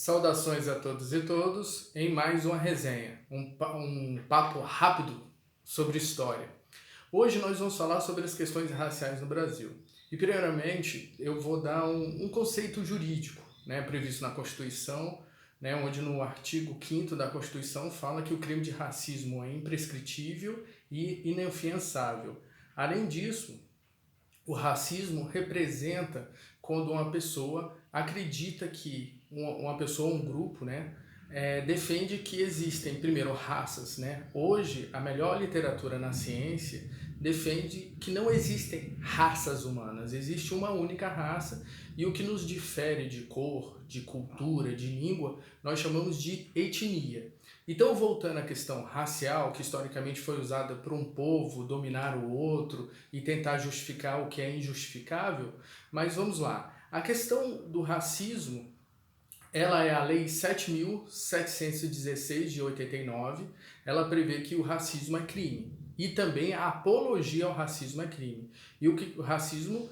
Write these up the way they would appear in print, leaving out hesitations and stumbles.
Saudações a todos e todos em mais uma resenha, um papo rápido sobre história. Hoje nós vamos falar sobre as questões raciais no Brasil. E primeiramente eu vou dar um conceito jurídico, previsto na Constituição, onde no artigo 5º da Constituição fala que o crime de racismo é imprescritível e inafiançável. Além disso, o racismo representa quando uma pessoa acredita que uma pessoa, um grupo, defende que existem, primeiro, raças. Hoje, a melhor literatura na ciência defende que não existem raças humanas, existe uma única raça e o que nos difere de cor, de cultura, de língua, nós chamamos de etnia. Então, voltando à questão racial, que historicamente foi usada por um povo dominar o outro e tentar justificar o que é injustificável, mas vamos lá. A questão do racismo, ela é a Lei 7.716 de 89, ela prevê que o racismo é crime e também a apologia ao racismo é crime. E o racismo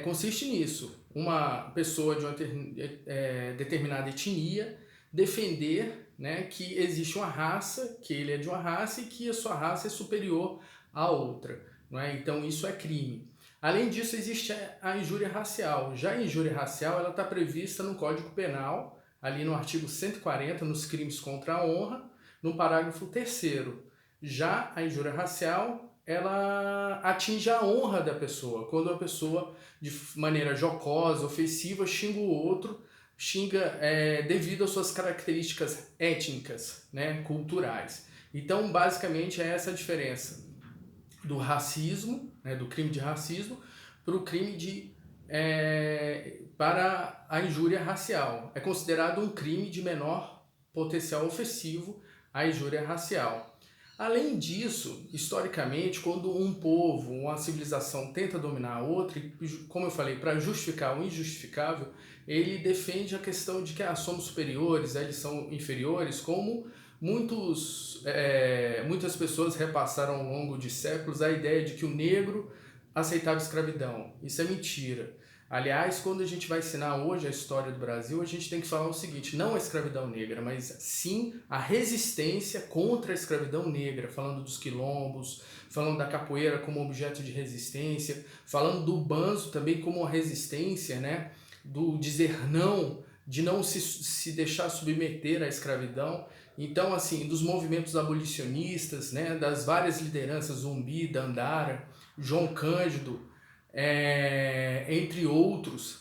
consiste nisso, uma pessoa de uma determinada etnia defender que existe uma raça, que ele é de uma raça e que a sua raça é superior à outra. Então isso é crime. Além disso, existe a injúria racial. Já a injúria racial está prevista no Código Penal, ali no artigo 140, nos crimes contra a honra, no parágrafo 3º. Já a injúria racial, ela atinge a honra da pessoa, quando a pessoa, de maneira jocosa, ofensiva, xinga o outro, devido às suas características étnicas, culturais. Então, basicamente, é essa a diferença do racismo, do crime de racismo, para o crime para a injúria racial. É considerado um crime de menor potencial ofensivo a injúria racial. Além disso, historicamente, quando um povo, uma civilização tenta dominar a outra, como eu falei, para justificar o injustificável, ele defende a questão de que somos superiores, eles são inferiores, como muitas pessoas repassaram ao longo de séculos a ideia de que o negro aceitava escravidão. Isso é mentira. Aliás, quando a gente vai ensinar hoje a história do Brasil, a gente tem que falar o seguinte, não a escravidão negra, mas sim a resistência contra a escravidão negra, falando dos quilombos, falando da capoeira como objeto de resistência, falando do banzo também como uma resistência, do dizer não, de não se deixar submeter à escravidão. Então, assim, dos movimentos abolicionistas, das várias lideranças, Zumbi, Dandara, João Cândido, entre outros,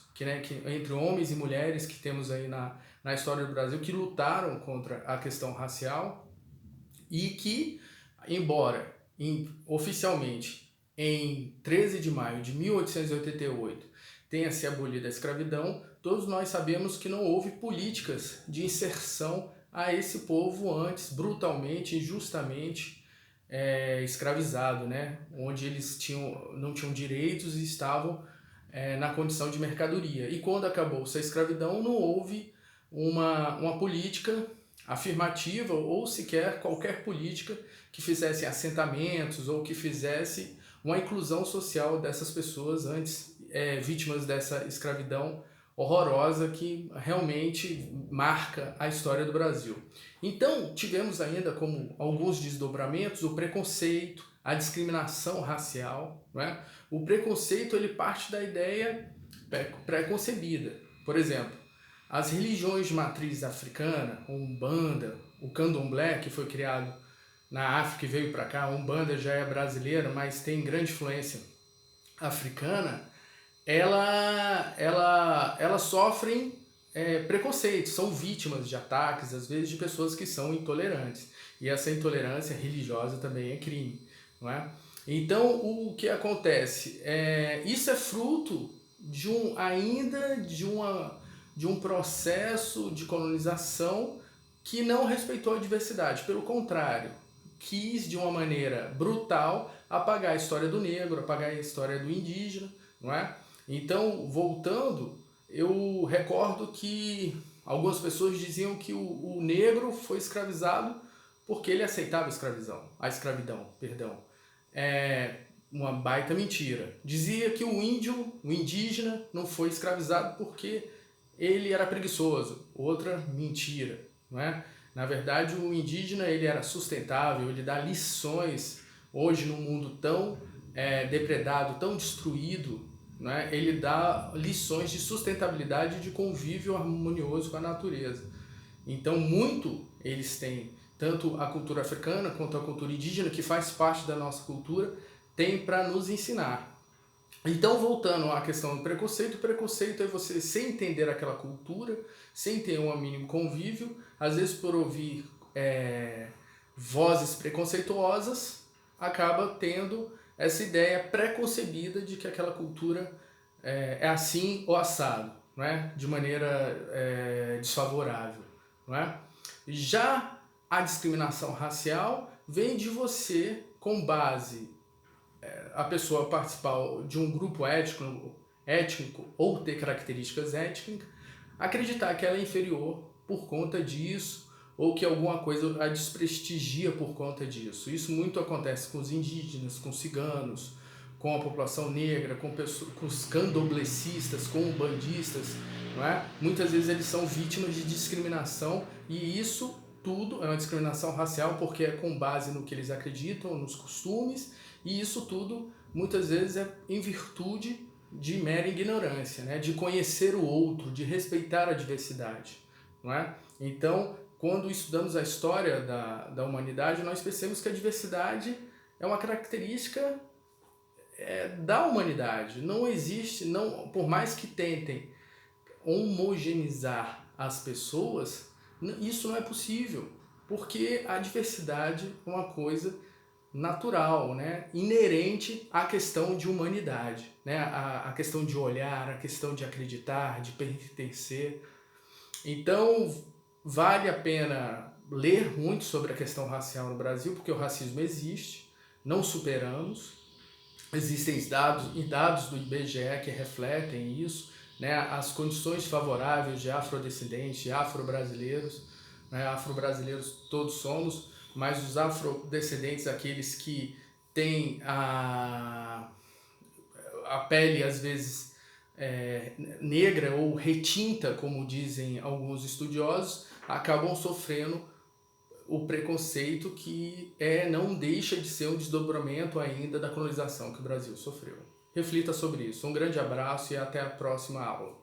entre homens e mulheres que temos aí na história do Brasil, que lutaram contra a questão racial e que, embora oficialmente em 13 de maio de 1888 tenha se abolido a escravidão, todos nós sabemos que não houve políticas de inserção a esse povo antes, brutalmente, injustamente escravizado, onde eles não tinham direitos e estavam na condição de mercadoria. E quando acabou-se a escravidão, não houve uma política afirmativa ou sequer qualquer política que fizesse assentamentos ou que fizesse uma inclusão social dessas pessoas antes vítimas dessa escravidão horrorosa que realmente marca a história do Brasil. Então, tivemos ainda como alguns desdobramentos o preconceito, a discriminação racial. O preconceito ele parte da ideia pré-concebida. Por exemplo, as religiões de matriz africana, a Umbanda, o Candomblé, que foi criado na África e veio para cá, a Umbanda já é brasileira, mas tem grande influência africana, elas sofrem preconceito, são vítimas de ataques, às vezes de pessoas que são intolerantes. E essa intolerância religiosa também é crime. Então, o que acontece? Isso é fruto de um processo de colonização que não respeitou a diversidade. Pelo contrário, quis de uma maneira brutal apagar a história do negro, apagar a história do indígena. Então, voltando, eu recordo que algumas pessoas diziam que o negro foi escravizado porque ele aceitava a escravidão. Uma baita mentira. Dizia que o indígena não foi escravizado porque ele era preguiçoso, outra mentira, não é? Na verdade, o indígena ele era sustentável, ele dá lições hoje num mundo tão depredado, tão destruído, né? Ele dá lições de sustentabilidade e de convívio harmonioso com a natureza. Então, muito eles têm, tanto a cultura africana quanto a cultura indígena, que faz parte da nossa cultura, tem para nos ensinar. Então, voltando à questão do preconceito, o preconceito é você, sem entender aquela cultura, sem ter um mínimo convívio, às vezes por ouvir vozes preconceituosas, acaba tendo essa ideia preconcebida de que aquela cultura é assim ou assado, não é? De maneira desfavorável. Não é? Já a discriminação racial vem de você, com base a pessoa participar de um grupo étnico ou ter características étnicas, acreditar que ela é inferior por conta disso ou que alguma coisa a desprestigia por conta disso. Isso muito acontece com os indígenas, com os ciganos, com a população negra, com os candoblecistas, com umbandistas, não é? Muitas vezes eles são vítimas de discriminação e isso tudo é uma discriminação racial porque é com base no que eles acreditam, nos costumes, e isso tudo muitas vezes é em virtude de mera ignorância, né? De conhecer o outro, de respeitar a diversidade, não é? Então, quando estudamos a história da humanidade, nós percebemos que a diversidade é uma característica da humanidade. Não existe, não, por mais que tentem homogeneizar as pessoas, isso não é possível, porque a diversidade é uma coisa natural, né? Inerente à questão de humanidade, né? A questão de olhar, a questão de acreditar, de pertencer. Então, vale a pena ler muito sobre a questão racial no Brasil, porque o racismo existe, não superamos. Existem dados do IBGE que refletem isso, né? As condições favoráveis de afrodescendentes, de afro-brasileiros, né? Afro-brasileiros todos somos, mas os afrodescendentes, aqueles que têm a pele às vezes negra ou retinta, como dizem alguns estudiosos, acabam sofrendo o preconceito que não deixa de ser um desdobramento ainda da colonização que o Brasil sofreu. Reflita sobre isso. Um grande abraço e até a próxima aula.